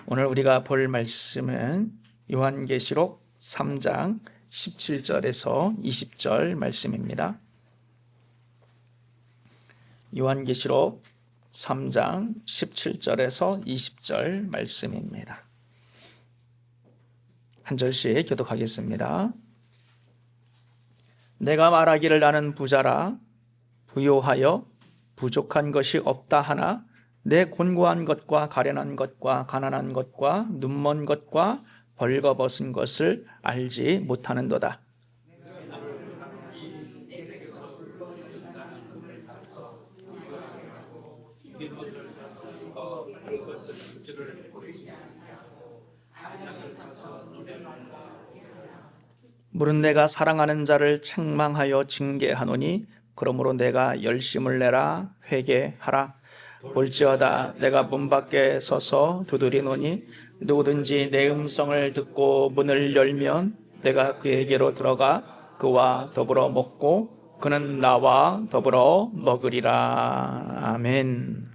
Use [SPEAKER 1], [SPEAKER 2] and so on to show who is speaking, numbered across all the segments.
[SPEAKER 1] 오늘 우리가 볼 말씀은 요한계시록 3장 17절에서 20절 말씀입니다. 요한계시록 3장 17절에서 20절 말씀입니다. 한 절씩 교독하겠습니다. 내가 말하기를 나는 부자라 부요하여 부족한 것이 없다 하나 내 곤고한 것과 가련한 것과 가난한 것과 눈먼 것과 벌거벗은 것을 알지 못하는도다. 물은 내가 사랑하는 자를 책망하여 징계하노니 그러므로 내가 열심을 내라 회개하라. 볼지어다 내가 문 밖에 서서 두드리노니 누구든지 내 음성을 듣고 문을 열면 내가 그에게로 들어가 그와 더불어 먹고 그는 나와 더불어 먹으리라. 아멘.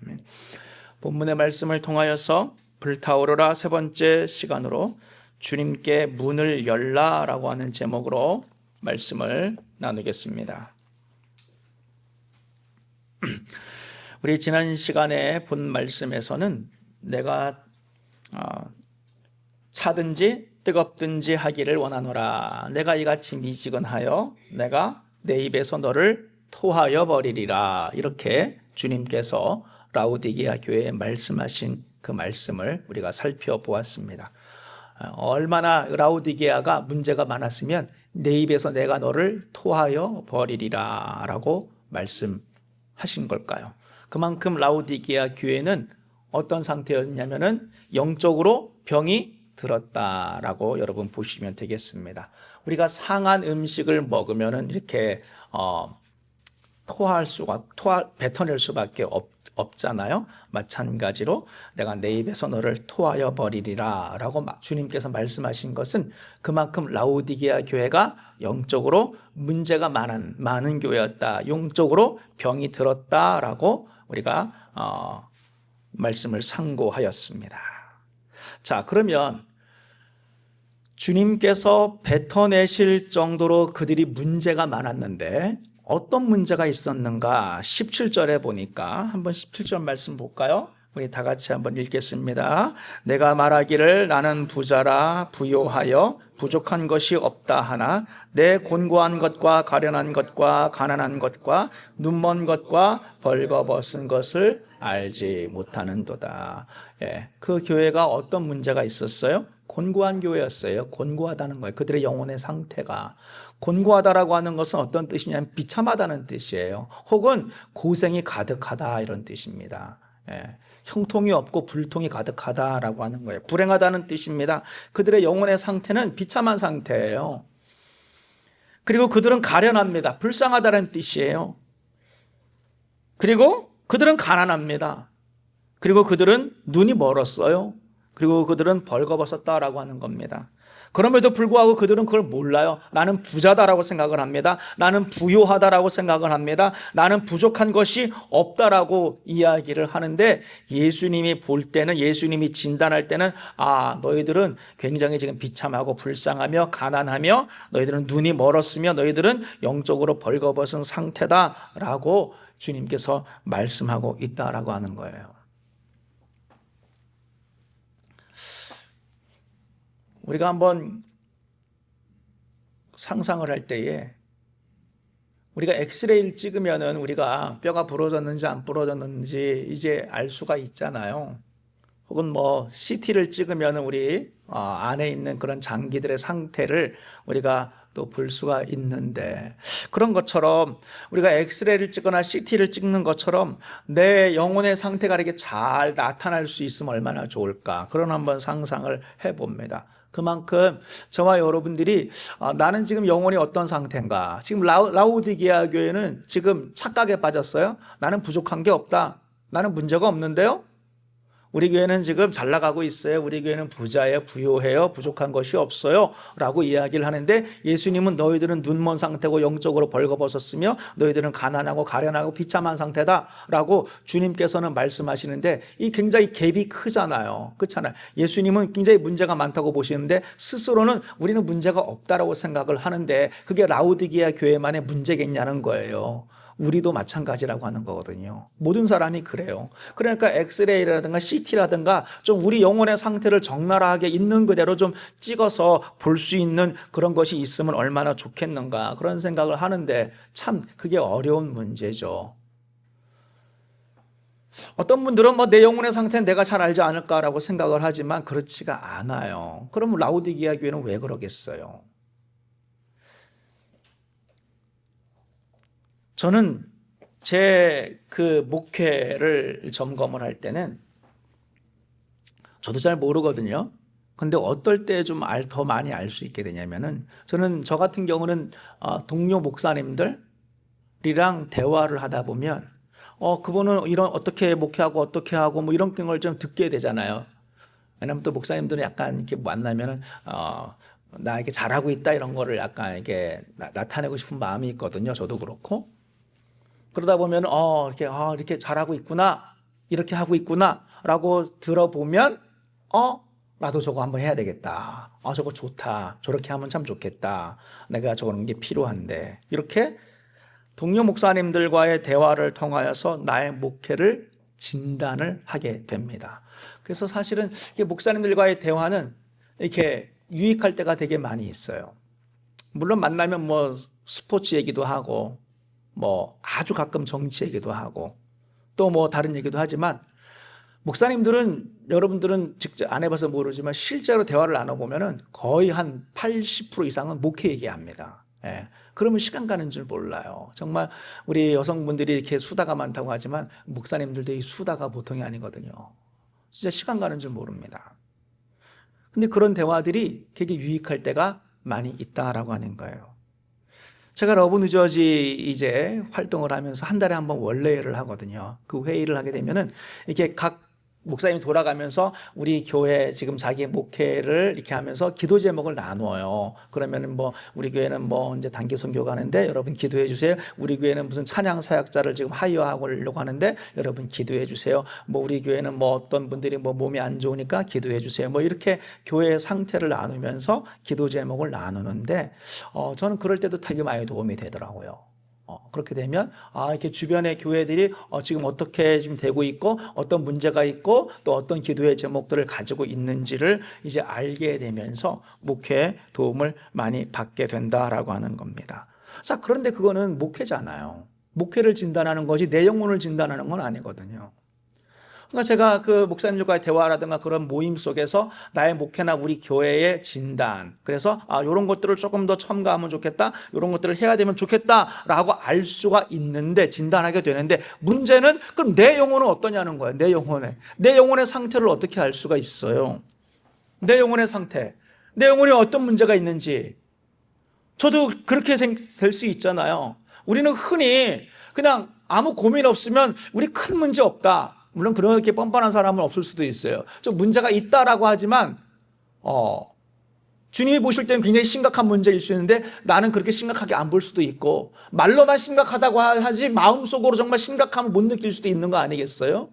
[SPEAKER 1] 본문의 말씀을 통하여서 불타오르라 세 번째 시간으로 주님께 문을 열라라고 하는 제목으로 말씀을 나누겠습니다. 우리 지난 시간에 본 말씀에서는 내가 차든지 뜨겁든지 하기를 원하노라. 내가 이같이 미지근하여 내가 내 입에서 너를 토하여 버리리라. 이렇게 주님께서 라오디게아 교회에 말씀하신 그 말씀을 우리가 살펴보았습니다. 얼마나 라오디게아가 문제가 많았으면 내 입에서 내가 너를 토하여 버리리라 라고 말씀하신 걸까요? 그만큼 라오디게아 교회는 어떤 상태였냐면은 영적으로 병이 들었다라고 여러분 보시면 되겠습니다. 우리가 상한 음식을 먹으면은 이렇게 뱉어낼 수밖에 없잖아요. 마찬가지로 내가 내 입에서 너를 토하여 버리리라 라고 주님께서 말씀하신 것은 그만큼 라오디게아 교회가 영적으로 문제가 많은 교회였다. 영적으로 병이 들었다라고 우리가 말씀을 상고하였습니다. 자, 그러면 주님께서 뱉어내실 정도로 그들이 문제가 많았는데 어떤 문제가 있었는가? 17절에 보니까 한번 17절 말씀 볼까요? 우리 다 같이 한번 읽겠습니다. 내가 말하기를 나는 부자라 부요하여 부족한 것이 없다 하나 내 곤고한 것과 가련한 것과 가난한 것과 눈먼 것과 벌거벗은 것을 알지 못하는도다. 그 교회가 어떤 문제가 있었어요? 곤고한 교회였어요. 곤고하다는 거예요. 그들의 영혼의 상태가. 곤고하다라고 하는 것은 어떤 뜻이냐면 비참하다는 뜻이에요. 혹은 고생이 가득하다 이런 뜻입니다. 형통이 없고 불통이 가득하다라고 하는 거예요. 불행하다는 뜻입니다. 그들의 영혼의 상태는 비참한 상태예요. 그리고 그들은 가련합니다. 불쌍하다는 뜻이에요. 그리고 그들은 가난합니다. 그리고 그들은 눈이 멀었어요. 그리고 그들은 벌거벗었다라고 하는 겁니다. 그럼에도 불구하고 그들은 그걸 몰라요. 나는 부자다라고 생각을 합니다. 나는 부요하다라고 생각을 합니다. 나는 부족한 것이 없다라고 이야기를 하는데 예수님이 볼 때는, 예수님이 진단할 때는 너희들은 굉장히 지금 비참하고 불쌍하며 가난하며 너희들은 눈이 멀었으며 너희들은 영적으로 벌거벗은 상태다라고 주님께서 말씀하고 있다라고 하는 거예요. 우리가 한번 상상을 할 때에 우리가 엑스레이를 찍으면은 우리가 뼈가 부러졌는지 안 부러졌는지 이제 알 수가 있잖아요. 혹은 뭐 CT를 찍으면은 우리 안에 있는 그런 장기들의 상태를 우리가 또 볼 수가 있는데 그런 것처럼 우리가 엑스레이를 찍거나 CT를 찍는 것처럼 내 영혼의 상태가 이렇게 잘 나타날 수 있으면 얼마나 좋을까 그런 한번 상상을 해봅니다. 그만큼 저와 여러분들이 나는 지금 영혼이 어떤 상태인가. 지금 라오디게아 교회는 지금 착각에 빠졌어요. 나는 부족한 게 없다. 나는 문제가 없는데요. 우리 교회는 지금 잘 나가고 있어요. 우리 교회는 부자예요, 부유해요, 부족한 것이 없어요 라고 이야기를 하는데, 예수님은 너희들은 눈먼 상태고 영적으로 벌거벗었으며 너희들은 가난하고 가련하고 비참한 상태다 라고 주님께서는 말씀하시는데, 이 굉장히 갭이 크잖아요. 그렇잖아요. 예수님은 굉장히 문제가 많다고 보시는데 스스로는 우리는 문제가 없다라고 생각을 하는데, 그게 라오디게아 교회만의 문제겠냐는 거예요. 우리도 마찬가지라고 하는 거거든요. 모든 사람이 그래요. 그러니까 엑스레이라든가 CT라든가 좀 우리 영혼의 상태를 적나라하게 있는 그대로 좀 찍어서 볼 수 있는 그런 것이 있으면 얼마나 좋겠는가, 그런 생각을 하는데 참 그게 어려운 문제죠. 어떤 분들은 내 영혼의 상태는 내가 잘 알지 않을까라고 생각을 하지만 그렇지가 않아요. 그럼 라오디게아 교회는 왜 그러겠어요? 저는 제 그 목회를 점검을 할 때는 저도 잘 모르거든요. 근데 어떨 때 좀 더 많이 알 수 있게 되냐면은, 저는 저 같은 경우는 동료 목사님들이랑 대화를 하다 보면 그분은 이런 어떻게 목회하고 어떻게 하고 뭐 이런 걸 좀 듣게 되잖아요. 왜냐면 또 목사님들은 약간 이렇게 만나면은 나 이렇게 잘하고 있다 이런 거를 약간 이렇게 나타내고 싶은 마음이 있거든요. 저도 그렇고. 그러다 보면 이렇게 잘하고 있구나, 이렇게 하고 있구나라고 들어보면 나도 저거 한번 해야 되겠다. 저거 좋다. 저렇게 하면 참 좋겠다. 내가 저런 게 필요한데. 이렇게 동료 목사님들과의 대화를 통하여서 나의 목회를 진단을 하게 됩니다. 그래서 사실은 목사님들과의 대화는 이렇게 유익할 때가 되게 많이 있어요. 물론 만나면 스포츠 얘기도 하고 아주 가끔 정치 얘기도 하고 또 다른 얘기도 하지만, 목사님들은, 여러분들은 직접 안 해봐서 모르지만 실제로 대화를 나눠보면은 거의 한 80% 이상은 목회 얘기합니다. 그러면 시간 가는 줄 몰라요. 정말 우리 여성분들이 이렇게 수다가 많다고 하지만 목사님들도 이 수다가 보통이 아니거든요. 진짜 시간 가는 줄 모릅니다. 근데 그런 대화들이 되게 유익할 때가 많이 있다라고 하는 거예요. 제가 러브 뉴저지 이제 활동을 하면서 한 달에 한 번 원래회를 하거든요. 그 회의를 하게 되면은 이렇게 각 목사님이 돌아가면서 우리 교회 지금 자기 목회를 이렇게 하면서 기도 제목을 나누어요. 그러면은 우리 교회는 이제 단기 선교 가는데 여러분 기도해 주세요. 우리 교회는 무슨 찬양 사역자를 지금 하려고 하는데 여러분 기도해 주세요. 우리 교회는 어떤 분들이 몸이 안 좋으니까 기도해 주세요. 이렇게 교회의 상태를 나누면서 기도 제목을 나누는데 저는 그럴 때도 되게 많이 도움이 되더라고요. 그렇게 되면 이렇게 주변의 교회들이 지금 어떻게 좀 되고 있고 어떤 문제가 있고 또 어떤 기도의 제목들을 가지고 있는지를 이제 알게 되면서 목회에 도움을 많이 받게 된다라고 하는 겁니다. 자, 그런데 그거는 목회잖아요. 목회를 진단하는 것이 내 영혼을 진단하는 건 아니거든요. 그러니까 제가 그 목사님들과의 대화라든가 그런 모임 속에서 나의 목회나 우리 교회의 진단, 그래서 이런 것들을 조금 더 첨가하면 좋겠다, 이런 것들을 해야 되면 좋겠다라고 알 수가 있는데, 진단하게 되는데, 문제는 그럼 내 영혼은 어떠냐는 거예요. 내 영혼의 상태를 어떻게 알 수가 있어요? 내 영혼의 상태, 내 영혼에 어떤 문제가 있는지. 저도 그렇게 될 수 있잖아요. 우리는 흔히 그냥 아무 고민 없으면 우리 큰 문제 없다, 물론 그렇게 뻔뻔한 사람은 없을 수도 있어요. 좀 문제가 있다라고 하지만 주님이 보실 때는 굉장히 심각한 문제일 수 있는데 나는 그렇게 심각하게 안 볼 수도 있고, 말로만 심각하다고 하지 마음속으로 정말 심각함을 못 느낄 수도 있는 거 아니겠어요?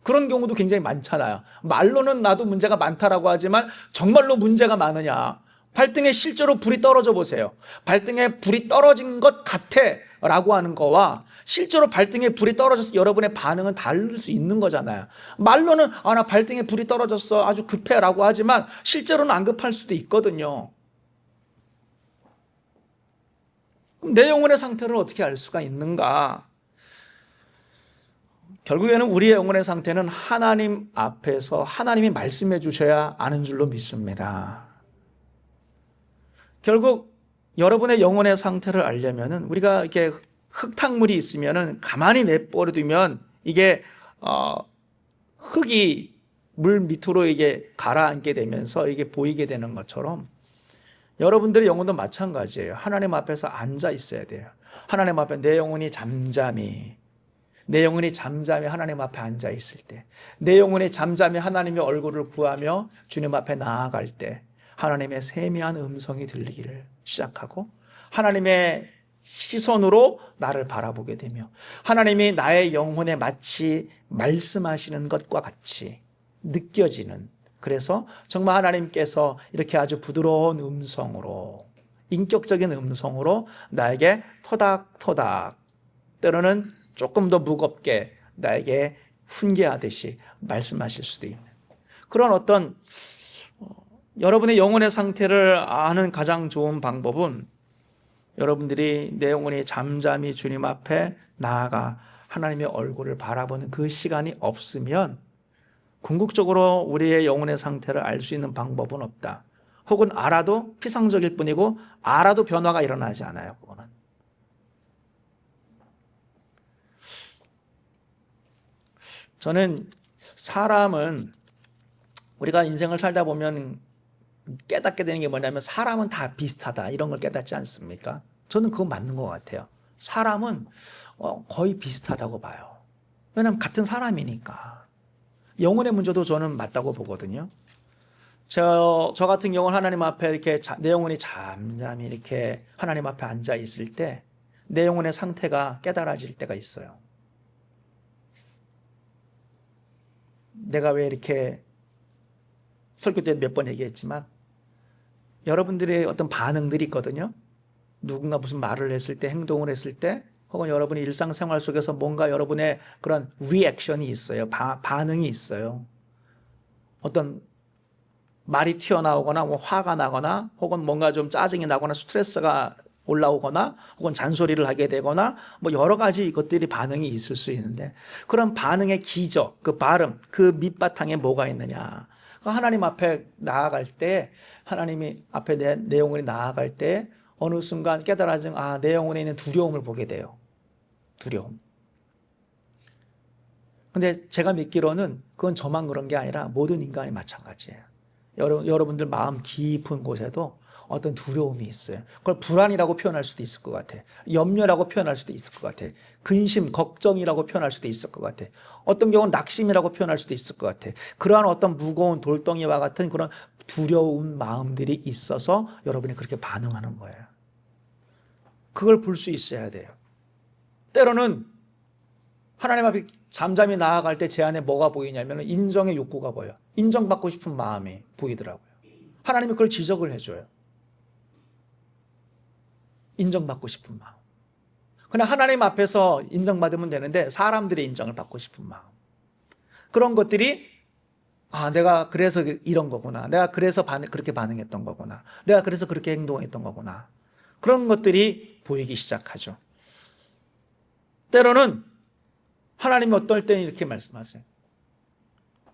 [SPEAKER 1] 그런 경우도 굉장히 많잖아요. 말로는 나도 문제가 많다라고 하지만 정말로 문제가 많으냐? 발등에 실제로 불이 떨어져 보세요. 발등에 불이 떨어진 것 같아 라고 하는 거와 실제로 발등에 불이 떨어져서 여러분의 반응은 다를 수 있는 거잖아요. 말로는 나 발등에 불이 떨어졌어, 아주 급해 라고 하지만 실제로는 안 급할 수도 있거든요. 그럼 내 영혼의 상태를 어떻게 알 수가 있는가? 결국에는 우리의 영혼의 상태는 하나님 앞에서 하나님이 말씀해 주셔야 아는 줄로 믿습니다. 결국 여러분의 영혼의 상태를 알려면은, 우리가 이렇게 흙탕물이 있으면은 가만히 내버려두면 이게 흙이 물 밑으로 이게 가라앉게 되면서 이게 보이게 되는 것처럼 여러분들의 영혼도 마찬가지예요. 하나님 앞에서 앉아 있어야 돼요. 하나님 앞에 내 영혼이 잠잠히, 내 영혼이 잠잠히 하나님 앞에 앉아 있을 때, 내 영혼이 잠잠히 하나님의 얼굴을 구하며 주님 앞에 나아갈 때 하나님의 세미한 음성이 들리기를 시작하고 하나님의 시선으로 나를 바라보게 되며 하나님이 나의 영혼에 마치 말씀하시는 것과 같이 느껴지는, 그래서 정말 하나님께서 이렇게 아주 부드러운 음성으로, 인격적인 음성으로 나에게 토닥토닥, 때로는 조금 더 무겁게 나에게 훈계하듯이 말씀하실 수도 있는 그런 어떤, 여러분의 영혼의 상태를 아는 가장 좋은 방법은 여러분들이 내 영혼이 잠잠히 주님 앞에 나아가 하나님의 얼굴을 바라보는 그 시간이 없으면 궁극적으로 우리의 영혼의 상태를 알 수 있는 방법은 없다. 혹은 알아도 피상적일 뿐이고 알아도 변화가 일어나지 않아요. 그거는. 저는 사람은 우리가 인생을 살다 보면 깨닫게 되는 게 뭐냐면 사람은 다 비슷하다 이런 걸 깨닫지 않습니까? 저는 그거 맞는 것 같아요. 사람은 거의 비슷하다고 봐요. 왜냐하면 같은 사람이니까. 영혼의 문제도 저는 맞다고 보거든요. 저 같은 경우는 하나님 앞에 이렇게 내 영혼이 잠잠히 이렇게 하나님 앞에 앉아 있을 때 내 영혼의 상태가 깨달아질 때가 있어요. 내가 왜 이렇게 설교 때 몇 번 얘기했지만 여러분들의 어떤 반응들이 있거든요. 누군가 무슨 말을 했을 때, 행동을 했을 때, 혹은 여러분이 일상생활 속에서 뭔가 여러분의 그런 리액션이 있어요. 반응이 있어요. 어떤 말이 튀어나오거나 뭐 화가 나거나 혹은 뭔가 좀 짜증이 나거나 스트레스가 올라오거나 혹은 잔소리를 하게 되거나 뭐 여러 가지 것들이 반응이 있을 수 있는데 그런 반응의 기저, 그 발음, 그 밑바탕에 뭐가 있느냐. 하나님 앞에 나아갈 때, 하나님이 앞에 내 영혼이 나아갈 때 어느 순간 깨달아진 내 영혼에 있는 두려움을 보게 돼요. 두려움. 근데 제가 믿기로는 그건 저만 그런 게 아니라 모든 인간이 마찬가지예요. 여러분들 마음 깊은 곳에도 어떤 두려움이 있어요. 그걸 불안이라고 표현할 수도 있을 것 같아. 염려라고 표현할 수도 있을 것 같아. 근심, 걱정이라고 표현할 수도 있을 것 같아. 어떤 경우는 낙심이라고 표현할 수도 있을 것 같아. 그러한 어떤 무거운 돌덩이와 같은 그런 두려운 마음들이 있어서 여러분이 그렇게 반응하는 거예요. 그걸 볼 수 있어야 돼요. 때로는 하나님 앞에 잠잠히 나아갈 때 제 안에 뭐가 보이냐면 인정의 욕구가 보여요. 인정받고 싶은 마음이 보이더라고요. 하나님이 그걸 지적을 해줘요. 인정받고 싶은 마음. 그냥 하나님 앞에서 인정받으면 되는데 사람들의 인정을 받고 싶은 마음. 그런 것들이 내가 그래서 이런 거구나. 내가 그래서 그렇게 반응했던 거구나. 내가 그래서 그렇게 행동했던 거구나. 그런 것들이 보이기 시작하죠. 때로는 하나님이 어떨 때는 이렇게 말씀하세요.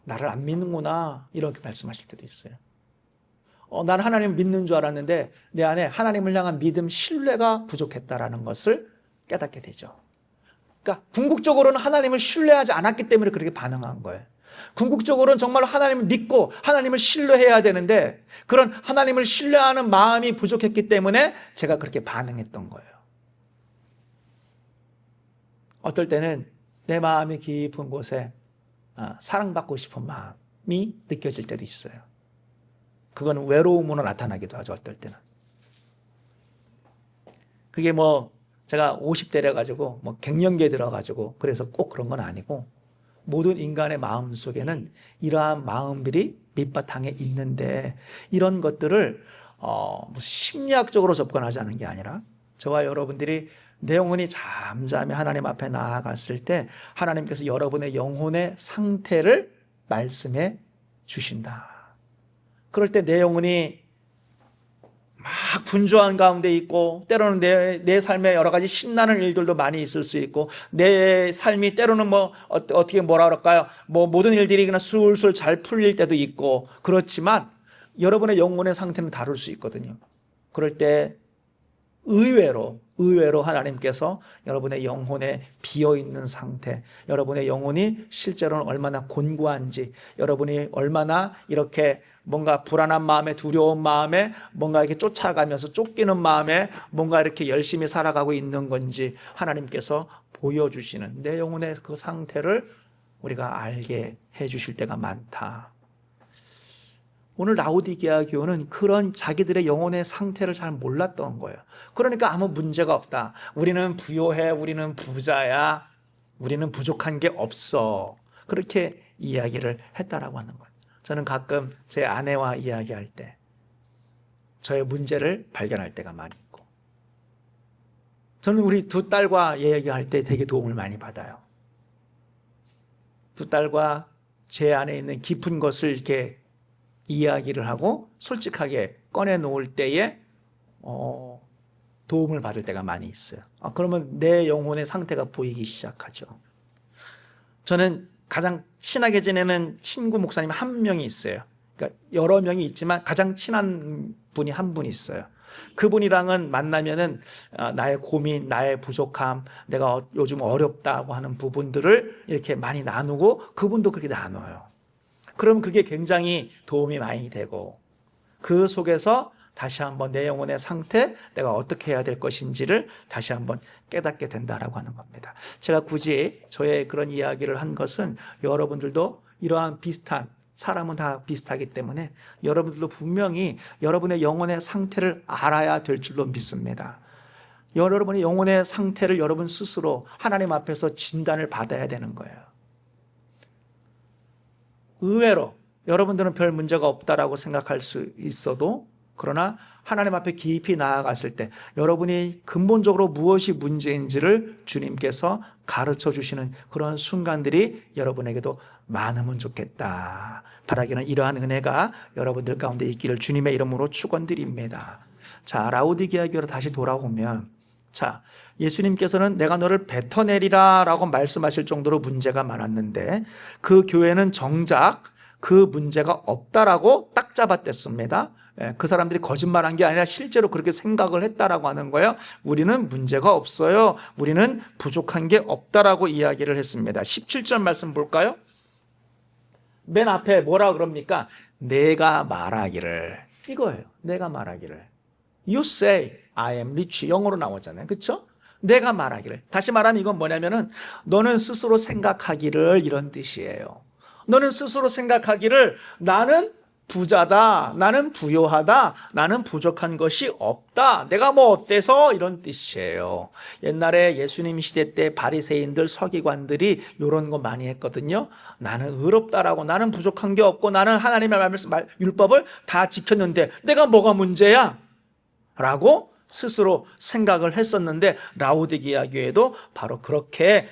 [SPEAKER 1] 나를 안 믿는구나. 이렇게 말씀하실 때도 있어요. 나는 하나님을 믿는 줄 알았는데 내 안에 하나님을 향한 믿음, 신뢰가 부족했다라는 것을 깨닫게 되죠. 그러니까 궁극적으로는 하나님을 신뢰하지 않았기 때문에 그렇게 반응한 거예요. 궁극적으로는 정말 하나님을 믿고 하나님을 신뢰해야 되는데 그런 하나님을 신뢰하는 마음이 부족했기 때문에 제가 그렇게 반응했던 거예요. 어떨 때는 내 마음이 깊은 곳에 사랑받고 싶은 마음이 느껴질 때도 있어요. 그건 외로움으로 나타나기도 하죠. 어떨 때는. 그게 제가 50대래 가지고 갱년기에 들어 가지고 그래서 꼭 그런 건 아니고 모든 인간의 마음 속에는 이러한 마음들이 밑바탕에 있는데 이런 것들을 심리학적으로 접근하자는 게 아니라 저와 여러분들이 내 영혼이 잠잠히 하나님 앞에 나아갔을 때 하나님께서 여러분의 영혼의 상태를 말씀해 주신다. 그럴 때 내 영혼이 막 분주한 가운데 있고 때로는 내 삶에 여러 가지 신나는 일들도 많이 있을 수 있고 내 삶이 때로는 어떻게 뭐라 그럴까요? 모든 일들이 그냥 술술 잘 풀릴 때도 있고 그렇지만 여러분의 영혼의 상태는 다를 수 있거든요. 그럴 때 의외로 하나님께서 여러분의 영혼에 비어있는 상태, 여러분의 영혼이 실제로는 얼마나 곤고한지, 여러분이 얼마나 이렇게 뭔가 불안한 마음에, 두려운 마음에, 뭔가 이렇게 쫓아가면서 쫓기는 마음에 뭔가 이렇게 열심히 살아가고 있는 건지 하나님께서 보여주시는 내 영혼의 그 상태를 우리가 알게 해주실 때가 많다. 오늘 라오디게아 교회는 그런 자기들의 영혼의 상태를 잘 몰랐던 거예요. 그러니까 아무 문제가 없다. 우리는 부요해, 우리는 부자야, 우리는 부족한 게 없어. 그렇게 이야기를 했다라고 하는 거예요. 저는 가끔 제 아내와 이야기할 때 저의 문제를 발견할 때가 많이 있고, 저는 우리 두 딸과 이야기할 때 되게 도움을 많이 받아요. 두 딸과 제 안에 있는 깊은 것을 이렇게 이야기를 하고 솔직하게 꺼내놓을 때에 도움을 받을 때가 많이 있어요. 그러면 내 영혼의 상태가 보이기 시작하죠. 저는 가장 친하게 지내는 친구 목사님 한 명이 있어요. 그러니까 여러 명이 있지만 가장 친한 분이 한 분 있어요. 그분이랑은 만나면은 나의 고민, 나의 부족함, 내가 요즘 어렵다고 하는 부분들을 이렇게 많이 나누고 그분도 그렇게 나눠요. 그럼 그게 굉장히 도움이 많이 되고, 그 속에서 다시 한번 내 영혼의 상태, 내가 어떻게 해야 될 것인지를 다시 한번 깨닫게 된다라고 하는 겁니다. 제가 굳이 저의 그런 이야기를 한 것은 여러분들도 이러한 비슷한, 사람은 다 비슷하기 때문에 여러분들도 분명히 여러분의 영혼의 상태를 알아야 될 줄로 믿습니다. 여러분의 영혼의 상태를 여러분 스스로 하나님 앞에서 진단을 받아야 되는 거예요. 의외로 여러분들은 별 문제가 없다라고 생각할 수 있어도, 그러나 하나님 앞에 깊이 나아갔을 때 여러분이 근본적으로 무엇이 문제인지를 주님께서 가르쳐 주시는 그런 순간들이 여러분에게도 많으면 좋겠다. 바라기는 이러한 은혜가 여러분들 가운데 있기를 주님의 이름으로 축원드립니다. 자, 라오디게아 교회로 다시 돌아오면, 자, 예수님께서는 내가 너를 뱉어내리라 라고 말씀하실 정도로 문제가 많았는데 그 교회는 정작 그 문제가 없다라고 딱 잡아댔습니다. 그 사람들이 거짓말한 게 아니라 실제로 그렇게 생각을 했다라고 하는 거예요. 우리는 문제가 없어요. 우리는 부족한 게 없다라고 이야기를 했습니다. 17절 말씀 볼까요? 맨 앞에 뭐라 그럽니까? 내가 말하기를, 이거예요. 내가 말하기를. You say I am rich. 영어로 나오잖아요. 그렇죠? 내가 말하기를. 다시 말하면 이건 뭐냐면은 너는 스스로 생각하기를, 이런 뜻이에요. 너는 스스로 생각하기를 나는 부자다, 나는 부요하다, 나는 부족한 것이 없다, 내가 뭐 어때서, 이런 뜻이에요. 옛날에 예수님 시대 때 바리새인들, 서기관들이 이런 거 많이 했거든요. 나는 의롭다라고, 나는 부족한 게 없고 나는 하나님의 율법을 다 지켰는데 내가 뭐가 문제야? 라고 스스로 생각을 했었는데 라오디게아 교회도 바로 그렇게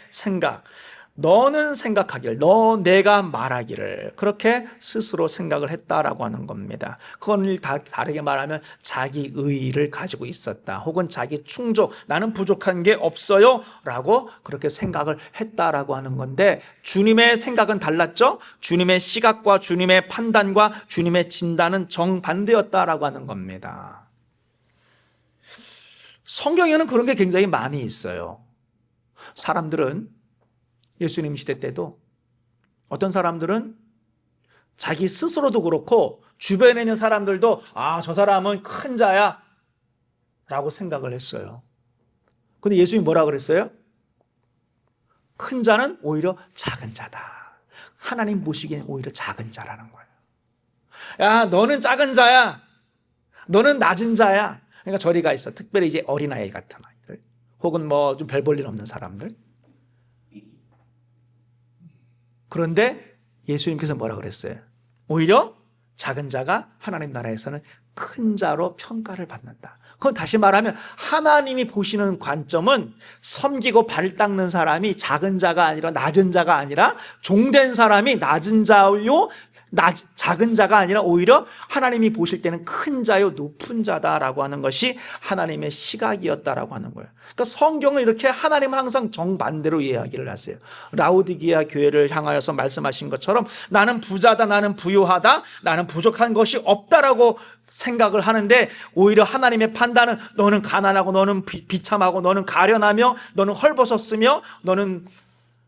[SPEAKER 1] 너는 생각하기를, 내가 말하기를 그렇게 스스로 생각을 했다라고 하는 겁니다. 그건 다르게 말하면 자기 의의를 가지고 있었다, 혹은 자기 충족, 나는 부족한 게 없어요 라고 그렇게 생각을 했다라고 하는 건데, 주님의 생각은 달랐죠. 주님의 시각과 주님의 판단과 주님의 진단은 정반대였다라고 하는 겁니다. 성경에는 그런 게 굉장히 많이 있어요. 사람들은 예수님 시대 때도 어떤 사람들은 자기 스스로도 그렇고 주변에 있는 사람들도 저 사람은 큰 자야 라고 생각을 했어요. 근데 예수님이 뭐라 그랬어요? 큰 자는 오히려 작은 자다. 하나님 보시기엔 오히려 작은 자라는 거예요. 야, 너는 작은 자야, 너는 낮은 자야. 그러니까 저리가 있어. 특별히 이제 어린아이 같은 아이들, 혹은 뭐 좀 별 볼 일 없는 사람들. 그런데 예수님께서 뭐라 그랬어요? 오히려 작은 자가 하나님 나라에서는 큰 자로 평가를 받는다. 그건 다시 말하면 하나님이 보시는 관점은 섬기고 발 닦는 사람이 작은 자가 아니라, 낮은 자가 아니라, 종된 사람이 낮은 자요, 작은 자가 아니라 오히려 하나님이 보실 때는 큰 자요, 높은 자다라고 하는 것이 하나님의 시각이었다라고 하는 거예요. 그러니까 성경은 이렇게 하나님은 항상 정반대로 이야기를 하세요. 라오디게아 교회를 향하여서 말씀하신 것처럼 나는 부자다, 나는 부유하다, 나는 부족한 것이 없다라고 생각을 하는데 오히려 하나님의 판단은 너는 가난하고 너는 비참하고 너는 가련하며 너는 헐벗었으며 너는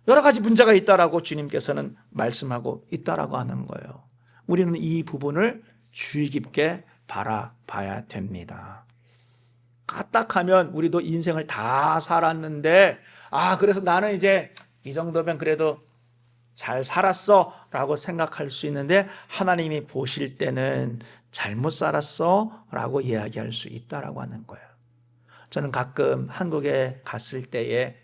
[SPEAKER 1] 여러 가지 문제가 있다라고 주님께서는 말씀하고 있다라고 하는 거예요. 우리는 이 부분을 주의 깊게 바라봐야 됩니다. 까딱하면 우리도 인생을 다 살았는데 그래서 나는 이제 이 정도면 그래도 잘 살았어 라고 생각할 수 있는데 하나님이 보실 때는 잘못 살았어 라고 이야기할 수 있다라고 하는 거예요. 저는 가끔 한국에 갔을 때에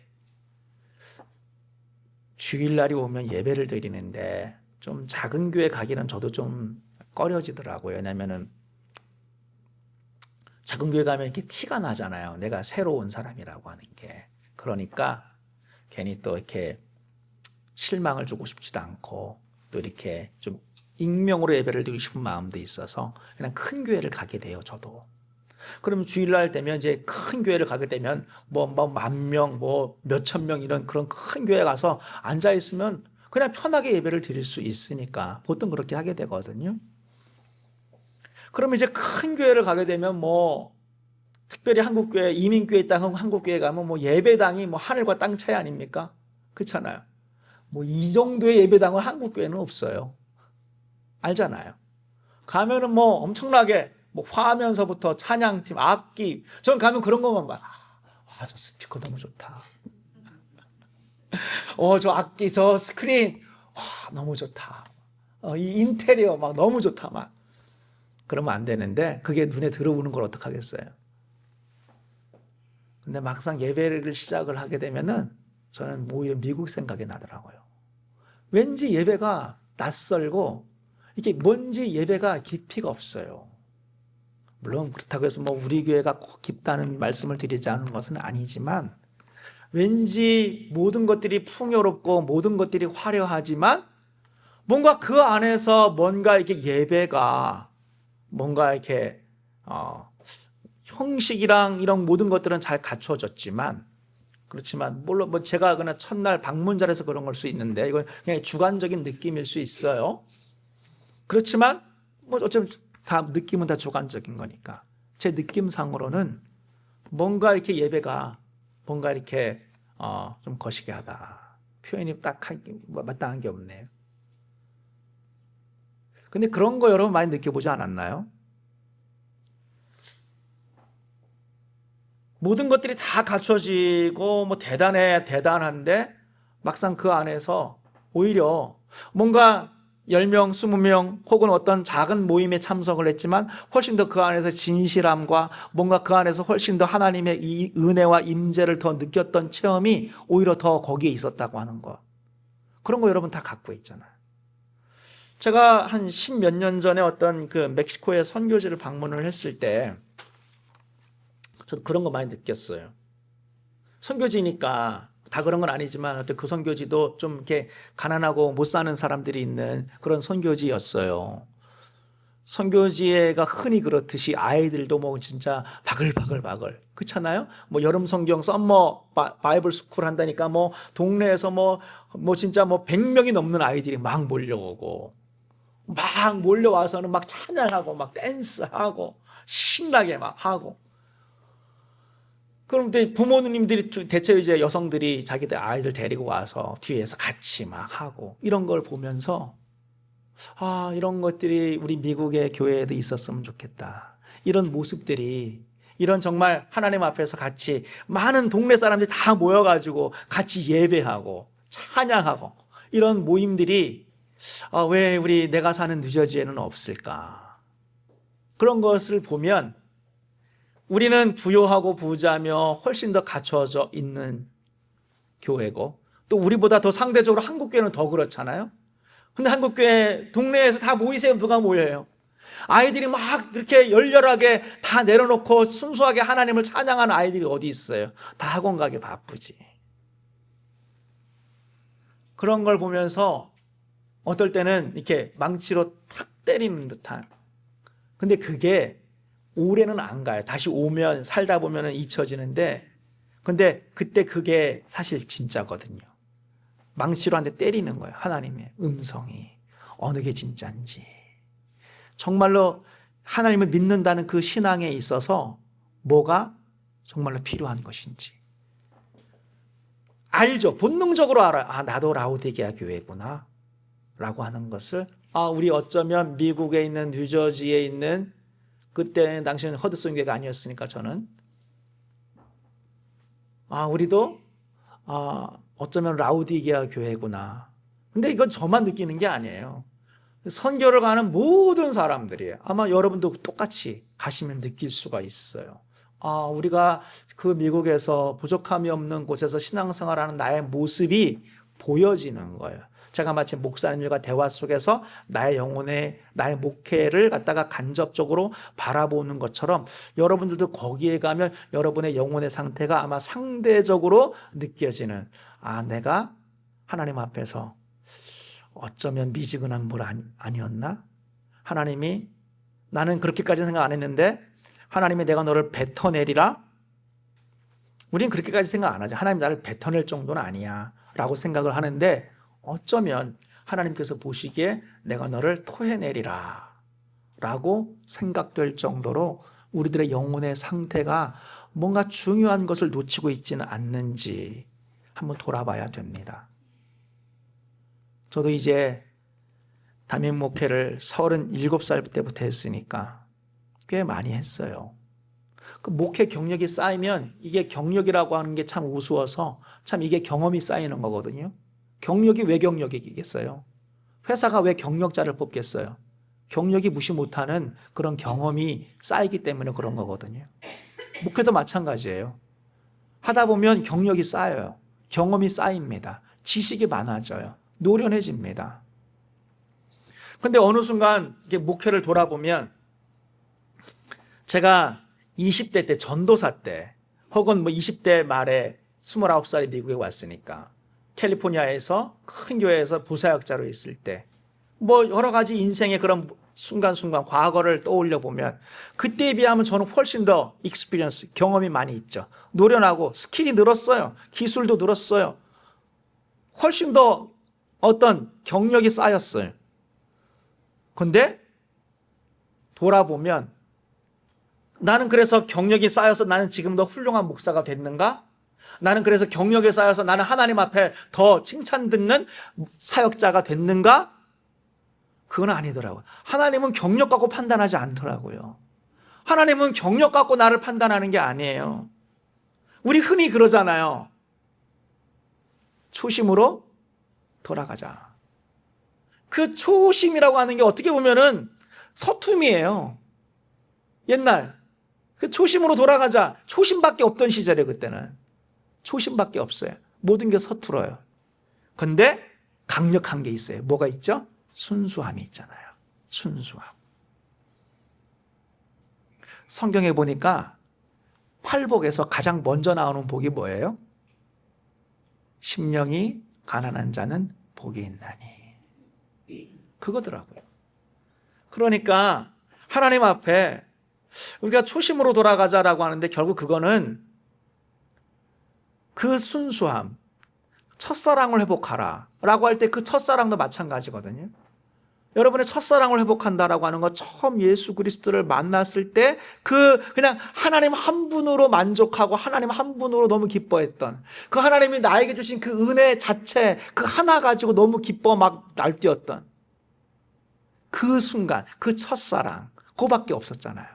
[SPEAKER 1] 주일날이 오면 예배를 드리는데 좀 작은 교회 가기는 저도 좀 꺼려지더라고요. 왜냐면은 작은 교회 가면 이렇게 티가 나잖아요. 내가 새로 온 사람이라고 하는 게. 그러니까 괜히 또 이렇게 실망을 주고 싶지도 않고 또 이렇게 좀 익명으로 예배를 드리고 싶은 마음도 있어서 그냥 큰 교회를 가게 돼요. 저도. 그러면 주일날 되면 이제 큰 교회를 가게 되면 뭐 10,000명, 뭐 몇천 명 이런 그런 큰 교회 가서 앉아 있으면 그냥 편하게 예배를 드릴 수 있으니까 보통 그렇게 하게 되거든요. 그러면 이제 큰 교회를 가게 되면 뭐 특별히 한국교회, 이민교회 있다가 한국교회 가면 뭐 예배당이 뭐 하늘과 땅 차이 아닙니까? 그렇잖아요. 뭐 이 정도의 예배당은 한국교회는 없어요. 알잖아요. 가면은 뭐 엄청나게 뭐 화면서부터 찬양팀, 악기, 전 가면 그런 것만 봐. 저 스피커 너무 좋다. 저 악기, 저 스크린, 너무 좋다. 이 인테리어 막 너무 좋다 막. 그러면 안 되는데 그게 눈에 들어오는 걸 어떡하겠어요. 근데 막상 예배를 시작을 하게 되면은 저는 오히려 미국 생각이 나더라고요. 왠지 예배가 낯설고 이게 뭔지 예배가 깊이가 없어요. 물론 그렇다고 해서 뭐 우리 교회가 꼭 깊다는 말씀을 드리지 않은 것은 아니지만 왠지 모든 것들이 풍요롭고 모든 것들이 화려하지만 뭔가 그 안에서 뭔가 이렇게 예배가 뭔가 이렇게 형식이랑 이런 모든 것들은 잘 갖춰졌지만 그렇지만 물론 뭐 제가 그냥 첫날 방문 잘해서 그런 걸 수 있는데 이건 그냥 주관적인 느낌일 수 있어요. 그렇지만 뭐 어쩌면 다 느낌은 다 주관적인 거니까 제 느낌상으로는 뭔가 이렇게 예배가 뭔가 이렇게 좀 거시기하다. 표현이 딱 마땅한 게 없네요. 근데 그런 거 여러분 많이 느껴보지 않았나요? 모든 것들이 다 갖춰지고 뭐 대단한데 막상 그 안에서 오히려 뭔가 10명, 20명 혹은 어떤 작은 모임에 참석을 했지만 훨씬 더 그 안에서 진실함과 뭔가 그 안에서 훨씬 더 하나님의 이 은혜와 임재를 더 느꼈던 체험이 오히려 더 거기에 있었다고 하는 거. 그런 거 여러분 다 갖고 있잖아요. 제가 한 10몇 년 전에 어떤 그 멕시코의 선교지를 방문을 했을 때 저도 그런 거 많이 느꼈어요. 선교지니까 다 그런 건 아니지만 어떤 그 선교지도 좀 이렇게 가난하고 못 사는 사람들이 있는 그런 선교지였어요. 선교지가 흔히 그렇듯이 아이들도 뭐 진짜 바글바글 그렇잖아요. 뭐 여름 성경 썸머 바이블 스쿨 한다니까 뭐 동네에서 뭐 진짜 뭐 100명이 넘는 아이들이 막 몰려오고 막 몰려와서는 막 찬양하고 막 댄스하고 신나게 막 하고. 그런데 부모님들이 대체 이제 여성들이 자기들 아이들 데리고 와서 뒤에서 같이 막 하고 이런 걸 보면서 이런 것들이 우리 미국의 교회에도 있었으면 좋겠다. 이런 모습들이 이런 정말 하나님 앞에서 같이 많은 동네 사람들이 다 모여가지고 같이 예배하고 찬양하고 이런 모임들이 왜 우리 내가 사는 뉴저지에는 없을까? 그런 것을 보면 우리는 부요하고 부자며 훨씬 더 갖춰져 있는 교회고 또 우리보다 더 상대적으로 한국교회는 더 그렇잖아요. 근데 한국교회 동네에서 다 모이세요. 누가 모여요? 아이들이 막 이렇게 열렬하게 다 내려놓고 순수하게 하나님을 찬양하는 아이들이 어디 있어요? 다 학원 가기 바쁘지. 그런 걸 보면서 어떨 때는 이렇게 망치로 탁 때리는 듯한. 근데 그게 오래는 안 가요. 다시 오면 살다 보면 잊혀지는데 근데 그때 그게 사실 진짜거든요. 망치로 한 대 때리는 거예요. 하나님의 음성이 어느 게 진짜인지. 정말로 하나님을 믿는다는 그 신앙에 있어서 뭐가 정말로 필요한 것인지 알죠. 본능적으로 알아요. 아, 나도 라오디게아 교회구나 라고 하는 것을, 아, 우리 어쩌면 미국에 있는 뉴저지에 있는, 그때는 당시에는 허드슨 교회가 아니었으니까 저는, 아, 우리도 어쩌면 라오디게아 교회구나. 근데 이건 저만 느끼는 게 아니에요. 선교를 가는 모든 사람들이 아마 여러분도 똑같이 가시면 느낄 수가 있어요. 아, 우리가 그 미국에서 부족함이 없는 곳에서 신앙생활하는 나의 모습이 보여지는 거예요. 제가 마치 목사님들과 대화 속에서 나의 목회를 갖다가 간접적으로 바라보는 것처럼 여러분들도 거기에 가면 여러분의 영혼의 상태가 아마 상대적으로 느껴지는, 아, 내가 하나님 앞에서 어쩌면 미지근한 물 아니었나? 하나님이, 나는 그렇게까지 생각 안 했는데 하나님이 내가 너를 뱉어내리라? 우리는 그렇게까지 생각 안 하죠. 하나님 나를 뱉어낼 정도는 아니야 라고 생각을 하는데, 어쩌면 하나님께서 보시기에 내가 너를 토해내리라 라고 생각될 정도로 우리들의 영혼의 상태가 뭔가 중요한 것을 놓치고 있지는 않는지 한번 돌아봐야 됩니다. 저도 이제 담임 목회를 37살 때부터 했으니까 꽤 많이 했어요. 그 목회 경력이 쌓이면 이게 경력이라고 하는 게 참 우스워서 참 이게 경험이 쌓이는 거거든요. 경력이 왜 경력이겠어요? 회사가 왜 경력자를 뽑겠어요? 경력이 무시 못하는 그런 경험이 쌓이기 때문에 그런 거거든요. 목회도 마찬가지예요. 하다 보면 경력이 쌓여요. 경험이 쌓입니다. 지식이 많아져요. 노련해집니다. 근데 어느 순간 목회를 돌아보면, 제가 20대 때, 전도사 때, 혹은 20대 말에 29살에 미국에 왔으니까 캘리포니아에서 큰 교회에서 부사역자로 있을 때 여러 가지 인생의 그런 순간순간 과거를 떠올려 보면 그때에 비하면 저는 훨씬 더 익스피리언스, 경험이 많이 있죠. 노련하고 스킬이 늘었어요. 기술도 늘었어요. 훨씬 더 어떤 경력이 쌓였어요. 근데 돌아보면 나는 그래서 경력이 쌓여서 나는 지금 더 훌륭한 목사가 됐는가? 나는 그래서 경력이 쌓여서 나는 하나님 앞에 더 칭찬 듣는 사역자가 됐는가? 그건 아니더라고요. 하나님은 경력 갖고 판단하지 않더라고요. 하나님은 경력 갖고 나를 판단하는 게 아니에요. 우리 흔히 그러잖아요. 초심으로 돌아가자. 그 초심이라고 하는 게 어떻게 보면은 서툼이에요. 옛날 그 초심으로 돌아가자. 초심밖에 없던 시절에, 그때는 초심밖에 없어요. 모든 게 서툴어요. 근데 강력한 게 있어요. 뭐가 있죠? 순수함이 있잖아요. 순수함. 성경에 보니까 팔복에서 가장 먼저 나오는 복이 뭐예요? 심령이 가난한 자는 복이 있나니. 그거더라고요. 그러니까 하나님 앞에 우리가 초심으로 돌아가자라고 하는데, 결국 그거는 그 순수함, 첫사랑을 회복하라 라고 할 때 그 첫사랑도 마찬가지거든요. 여러분의 첫사랑을 회복한다라고 하는 것, 처음 예수 그리스도를 만났을 때 그냥 하나님 한 분으로 만족하고 하나님 한 분으로 너무 기뻐했던, 그 하나님이 나에게 주신 그 은혜 자체, 그 하나 가지고 너무 기뻐 막 날뛰었던 그 순간, 그 첫사랑, 그거밖에 없었잖아요.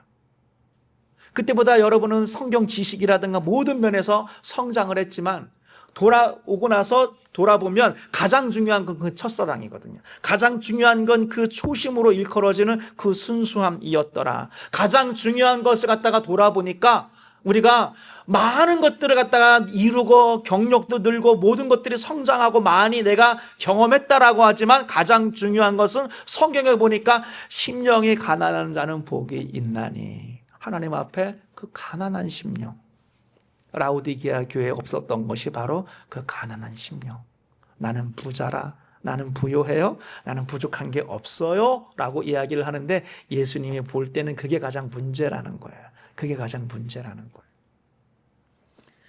[SPEAKER 1] 그때보다 여러분은 성경 지식이라든가 모든 면에서 성장을 했지만, 돌아오고 나서 돌아보면 가장 중요한 건 그 첫사랑이거든요. 가장 중요한 건 그 초심으로 일컬어지는 그 순수함이었더라. 가장 중요한 것을 갖다가 돌아보니까 우리가 많은 것들을 갖다가 이루고 경력도 늘고 모든 것들이 성장하고 많이 내가 경험했다라고 하지만, 가장 중요한 것은 성경에 보니까 심령이 가난한 자는 복이 있나니. 하나님 앞에 그 가난한 심령, 라오디게아 교회에 없었던 것이 바로 그 가난한 심령. 나는 부자라, 나는 부요해요, 나는 부족한 게 없어요 라고 이야기를 하는데, 예수님이 볼 때는 그게 가장 문제라는 거예요. 그게 가장 문제라는 거예요.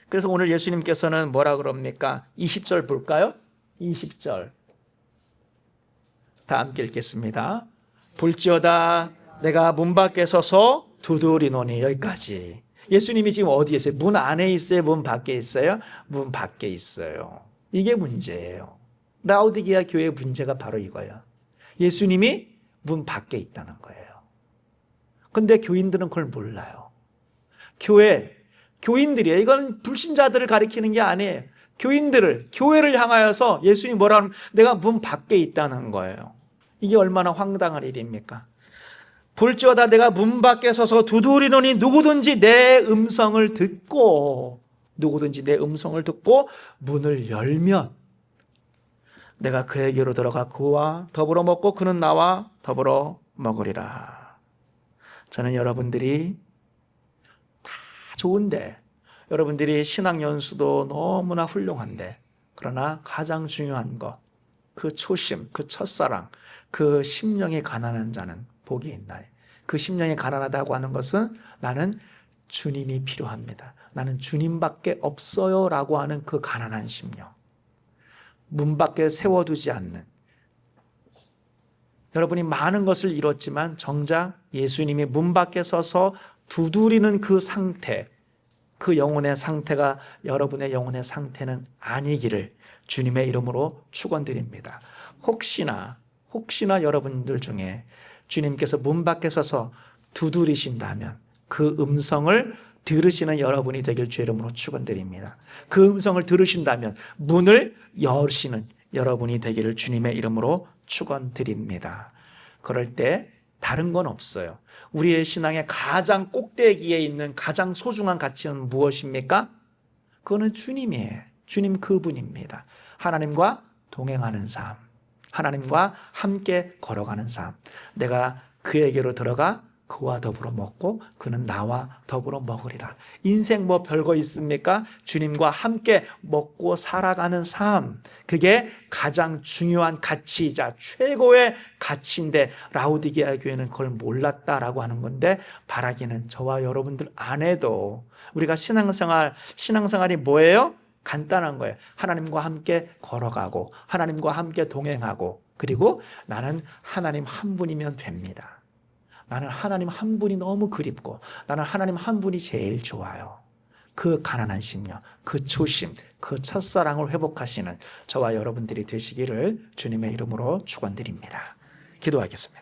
[SPEAKER 1] 그래서 오늘 예수님께서는 뭐라 그럽니까? 20절 볼까요? 20절 다 함께 읽겠습니다. 볼지어다 내가 문 밖에 서서 두드리노니. 여기까지. 예수님이 지금 어디에 있어요? 문 안에 있어요? 문 밖에 있어요? 문 밖에 있어요. 이게 문제예요. 라오디게아 교회의 문제가 바로 이거예요. 예수님이 문 밖에 있다는 거예요. 근데 교인들은 그걸 몰라요. 교인들이에요. 이건 불신자들을 가리키는 게 아니에요. 교회를 향하여서 예수님이 뭐라 하면 내가 문 밖에 있다는 거예요. 이게 얼마나 황당한 일입니까? 볼지어다 내가 문 밖에 서서 두드리노니 누구든지 내 음성을 듣고 문을 열면 내가 그에게로 들어가 그와 더불어 먹고 그는 나와 더불어 먹으리라. 저는 여러분들이 다 좋은데, 여러분들이 신앙연수도 너무나 훌륭한데, 그러나 가장 중요한 것, 그 초심, 그 첫사랑, 그 심령이 가난한 자는 복이 있나니. 그 심령이 가난하다고 하는 것은 나는 주님이 필요합니다, 나는 주님밖에 없어요 라고 하는 그 가난한 심령, 문 밖에 세워두지 않는, 여러분이 많은 것을 이뤘지만 정작 예수님이 문 밖에 서서 두드리는 그 상태, 그 영혼의 상태가 여러분의 영혼의 상태는 아니기를 주님의 이름으로 축원드립니다. 혹시나 여러분들 중에 주님께서 문 밖에 서서 두드리신다면 그 음성을 들으시는 여러분이 되길 주의 이름으로 축원드립니다. 그 음성을 들으신다면 문을 여시는 여러분이 되기를 주님의 이름으로 축원드립니다. 그럴 때 다른 건 없어요. 우리의 신앙의 가장 꼭대기에 있는 가장 소중한 가치는 무엇입니까? 그거는 주님이에요. 주님 그분입니다. 하나님과 동행하는 삶, 하나님과 함께 걸어가는 삶. 내가 그에게로 들어가 그와 더불어 먹고 그는 나와 더불어 먹으리라. 인생 뭐 별거 있습니까? 주님과 함께 먹고 살아가는 삶, 그게 가장 중요한 가치이자 최고의 가치인데 라오디게아 교회는 그걸 몰랐다라고 하는 건데, 바라기는 저와 여러분들 안에도 우리가 신앙생활이 뭐예요? 간단한 거예요. 하나님과 함께 걸어가고 하나님과 함께 동행하고, 그리고 나는 하나님 한 분이면 됩니다. 나는 하나님 한 분이 너무 그립고 나는 하나님 한 분이 제일 좋아요. 그 가난한 심령, 그 초심, 그 첫사랑을 회복하시는 저와 여러분들이 되시기를 주님의 이름으로 축원드립니다. 기도하겠습니다.